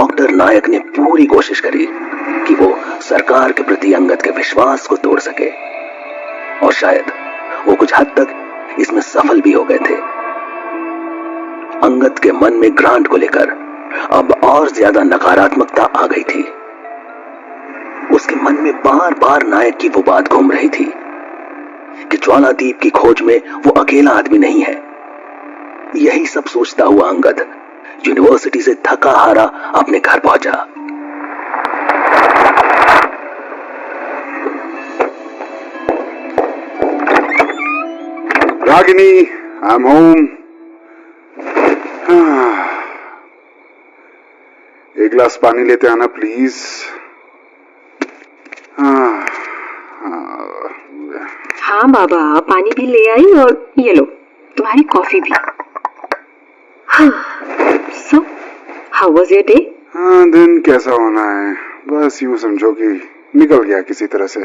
Doctor नायक ने पूरी कोशिश करी कि वो सरकार के प्रति अंगद के विश्वास को तोड़ सके, और शायद वो कुछ हद तक इसमें सफल भी हो गए थे। अंगद के मन में ग्रांट को लेकर अब और ज्यादा नकारात्मकता आ गई थी। उसके मन में बार बार नायक की वो बात घूम रही थी कि ज्वालादीप की खोज में वो अकेला आदमी नहीं है। यही सब सोचता हुआ अंगद यूनिवर्सिटी से थका हारा अपने घर पहुंचा। Ragini, I am home. एक गिलास पानी लेते आना प्लीज। हाँ बाबा, पानी भी ले आई और ये लो तुम्हारी कॉफी भी। So, how was your day? हाँ, दिन कैसा होना है, बस यूं समझो कि निकल गया किसी तरह से।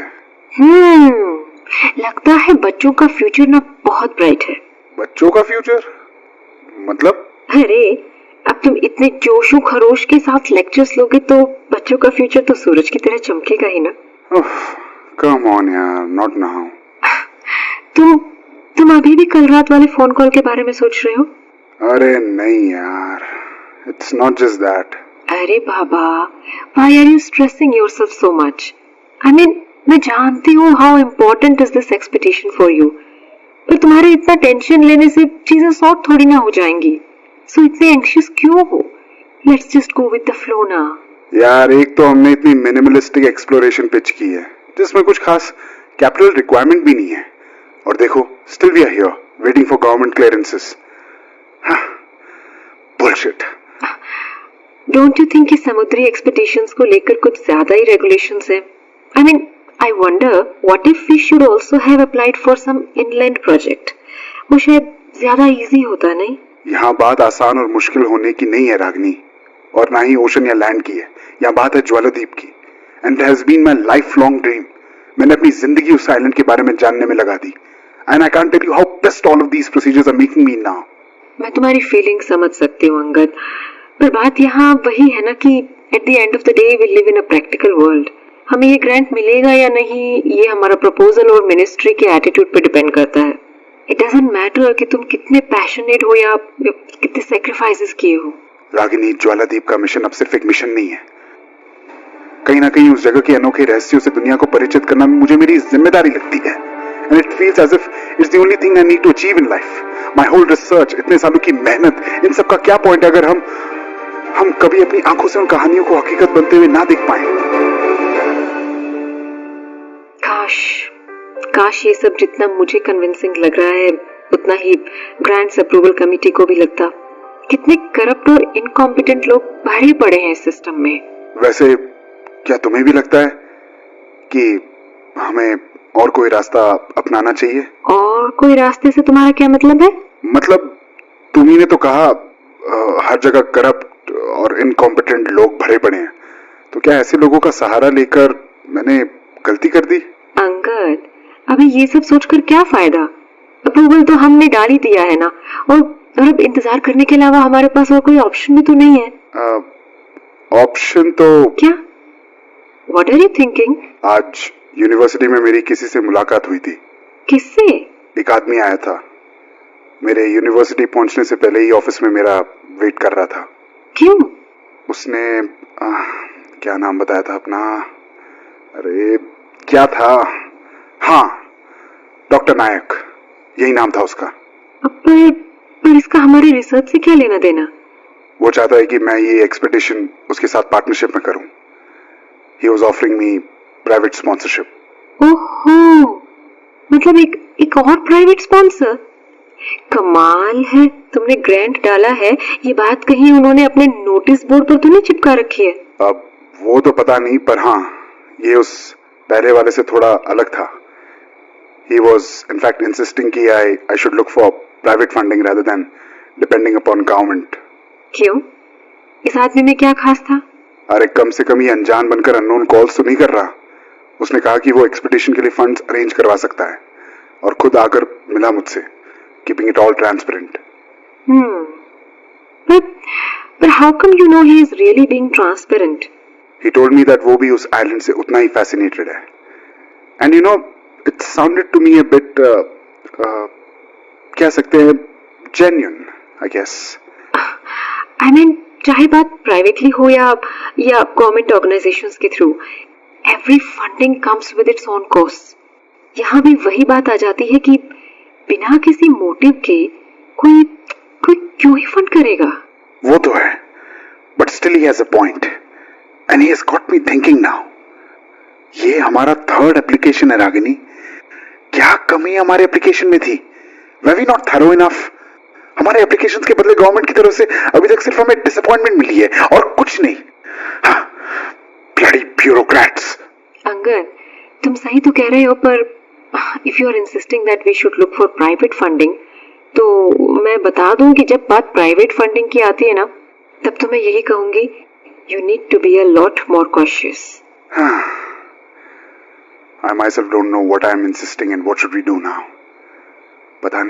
लगता है बच्चों का फ्यूचर ना बहुत ब्राइट है। बच्चों का फ्यूचर मतलब? अरे अब तुम इतने जोशो खरोश के साथ लेक्चर्स लोगे तो बच्चों का फ्यूचर तो सूरज की तरह चमकेगा ही ना। कम ऑन यार, नॉट नाउ। तुम अभी भी कल रात वाले फोन कॉल के बारे में सोच रहे हो? अरे नहीं यार, इट्स नॉट जस्ट दैट। अरे बाबा, why are you stressing yourself so much? I mean, मैं जानती हूँ how important is this expectation for you, पर तुम्हारे इतना टेंशन लेने से चीजें सॉर्ट थोड़ी ना हो जाएंगी। सो इतने एंग्शियस क्यों हो? Let's just go with the flow ना। यार, एक तो हमने इतनी मिनिमलिस्टिक एक्सप्लोरेशन पिच की है जिसमें कुछ खास कैपिटल रिक्वायरमेंट भी नहीं है, और देखो still we are here waiting for government clearances. Bullshit. Don't you think कि समुद्री एक्सपेक्टेशंस को लेकर कुछ ज्यादा ही रेगुलेशंस है? I mean, I wonder what if we should also have applied for some inland project. वो शायद ज्यादा इजी होता, नहीं? यहाँ बात आसान और मुश्किल होने की नहीं है रागनी, और ना ही ओशन या लैंड की है। यहाँ बात है ज्वालादीप की, and it has been my life long dream. मैंने अपनी जिंदगी उस आइलैंड के बारे में जानने में लगा दी, and I can't tell you how pissed all of these procedures are making me now. मैं तुम्हारी फीलिंग समझ सकती हूँ अंगद, पर बात यहाँ वही है ना कि at the end of the day we live in a practical world. हमें ये ग्रांट मिलेगा या नहीं, ये हमारा प्रपोजल और मिनिस्ट्री के एटीट्यूड पे डिपेंड करता है। इट डजंट मैटर कि तुम कितने पैशनेट हो या कितने सैक्रिफाइसेस किए हो। रागिनी, ज्वालादीप का मिशन अब सिर्फ एक मिशन नहीं है। कहीं ना कहीं उस जगह के अनोखे रहस्यों से दुनिया को परिचित करना मुझे मेरी जिम्मेदारी लगती है, and it feels as if it's the only thing I need to achieve in life. My whole research, इतने सालों की मेहनत, इन सब का क्या पॉइंट है अगर हम कभी अपनी आंखों से उन कहानियों को हकीकत बनते हुए ना देख पाए। काश ये सब जितना मुझे कन्विंसिंग लग रहा है उतना ही ग्रांट्स अप्रूवल कमेटी को भी लगता। कितने करप्ट और इनकॉम्पिटेंट लोग भरे पड़े हैं इस सिस्टम में। वैसे क्या तुम्हें भी लगता है कि हमें और कोई रास्ता अपनाना चाहिए? और कोई रास्ते से तुम्हारा क्या मतलब है? मतलब तुम्ही ने तो कहा हर जगह करप्ट और इनकॉम्पिटेंट लोग भरे पड़े हैं, तो क्या ऐसे लोगों का सहारा लेकर मैंने गलती कर दी? अंगद, अभी ये सब सोचकर क्या फायदा? अप्रूवल तो हमने डाल ही दिया है ना, और अब इंतजार करने के अलावा हमारे पास और कोई ऑप्शन भी तो नहीं है। ऑप्शन तो क्या? What are you thinking? आज यूनिवर्सिटी में मेरी किसी से मुलाकात हुई थी। किससे? एक आदमी आया था, मेरे यूनिवर्सिटी पहुंचने से पहले ही ऑफिस में मेरा वेट कर रहा था। क्यों? उसने क्या नाम बताया था अपना? अरे क्या था? हाँ, डॉक्टर नायक, यही नाम था उसका। पर इसका हमारी रिसर्च से क्या लेना देना? वो चाहता है कि मैं ये एक्सपेडिशन उसके साथ पार्टनरशिप में करूं। He was offering me private sponsorship. ओहो, मतलब एक और प्राइवेट स्पॉन्सर? कमाल है, तुमने ग्रांट डाला है, ये बात कहीं उन्होंने अपने नोटिस बोर्ड पर तो नहीं चिपका रखी है? अब वो तो पता नहीं, पर हाँ, ये उस पहले वाले से थोड़ा अलग था। He was in fact insisting कि I should look for private funding rather than depending upon government. क्यों? इस आदमी में क्या खास था? अरे कम से कम ये अनजान बनकर अननोन कॉल्स तो नहीं कर रहा। उसने कहा कि वो एक्सपेडिशन के लिए फंड्स अरेंज करवा सकता है, और खुद आकर मिला मुझसे, keeping it all transparent. But how come you know he is really being transparent? He told me that वो भी उस आइलैंड से उतना ही fascinated है. And you know, it sounded to me a bit, कह सकते हैं, genuine, I guess. I mean, चाहे बात privately हो या government organizations के through, every funding comes with its own costs. यहाँ भी वही बात आ जाती है कि बिना किसी मोटिव के कोई क्यों ही फंड करेगा? वो तो है, but still he has a point, and he has got me thinking now. ये हमारा थर्ड एप्लीकेशन है रागिनी. क्या कमी हमारे एप्लीकेशन में थी? Were we not thorough enough? हमारे एप्लीकेशंस के बदले गवर्नमेंट की तरफ से अभी तक सिर्फ हमें डिसअपॉइंटमेंट मिली है और कुछ नहीं. हाँ, bloody bureaucrats. अंगद, तुम सही तो कह रहे हो, पर if you are insisting that we should look for private funding, तो मैं बता दूं कि जब बात प्राइवेट फंडिंग की आती है ना, तब तो मैं यही कहूंगी, you need to be a lot more cautious. I myself don't know what I am insisting and what should we do now. पता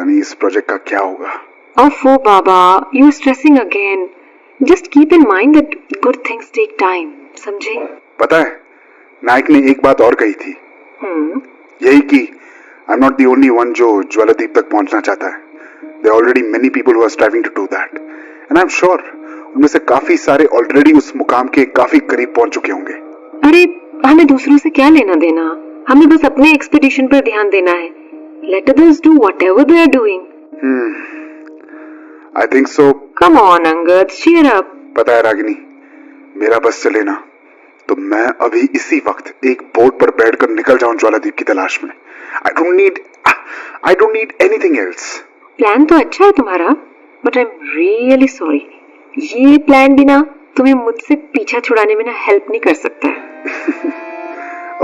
नहीं इस प्रोजेक्ट का क्या होगा. Oh Baba, you are stressing again. Just keep in mind that good things take time. समझे? पता है, नायक ने एक बात और कही थी. यही कि I'm not the only one जो ज्वालादीप तक पहुंचना चाहता है. There are already many people who are striving to do that. And I'm sure उनमें से काफी सारे ऑलरेडी उस मुकाम के काफी करीब पहुंच चुके होंगे. अरे हमें दूसरों से क्या लेना देना? हमें बस अपने एक्सपीडिशन पर ध्यान देना है. Let others do whatever they are doing. I think so. Come on, Angad, cheer up. पता है रागिनी, मेरा बस चले ना तो मैं अभी इसी वक्त एक बोट पर बैठकर निकल जाऊं ज्वालादीप की तलाश में. I don't need anything else. Plan तो अच्छा है तुम्हारा, but I'm really sorry. ये प्लान भी ना तुम्हें मुझसे पीछा छुड़ाने में ना हेल्प नहीं कर सकता है.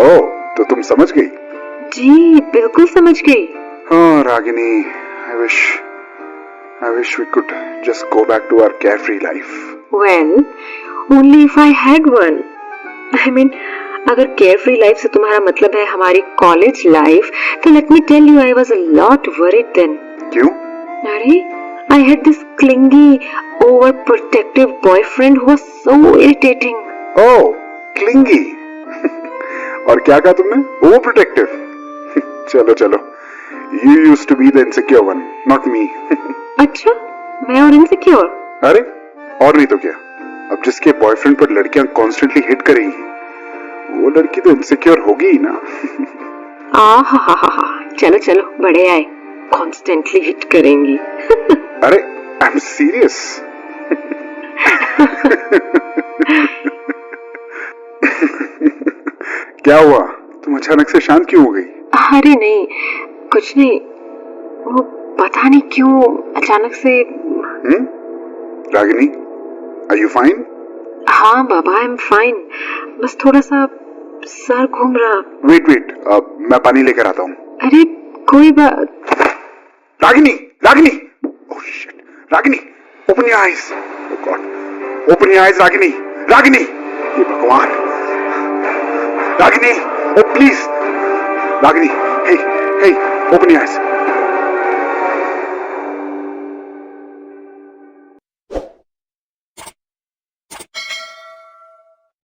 ओह, तो तुम समझ गई? जी बिल्कुल समझ गई. हाँ Ragini, I wish we could just go back to our carefree life. Well, only if I had one. I mean, अगर carefree life से तुम्हारा मतलब है हमारी college life, तो let me tell you I was a lot worried then. क्यों? अरे, I had this clingy, overprotective boyfriend who was so irritating. Oh, clingy. और क्या कहा तुमने? Overprotective. चलो. You used to be the insecure one, not me. अच्छा, मैं और insecure? अरे, और नहीं तो क्या? अब जिसके बॉयफ्रेंड पर लड़कियां कॉन्स्टेंटली हिट करेंगी, वो लड़की तो इनसिक्योर होगी ही ना. चलो बड़े आए. कॉन्स्टेंटली हिट करेंगी. अरे, आई एम सीरियस. क्या हुआ? तुम अचानक से शांत क्यों हो गई? अरे नहीं, कुछ नहीं. वो पता नहीं क्यों अचानक से. Ragini, are you fine? हाँ बाबा, आई एम फाइन. बस थोड़ा सा सर घूम रहा. वेट, मैं पानी लेकर आता हूँ. अरे कोई बात. Ragini. Oh shit. Ragini, open your eyes. Oh God, open your eyes Ragini. ये भगवान. Ragini, oh please. Ragini, hey, open your eyes.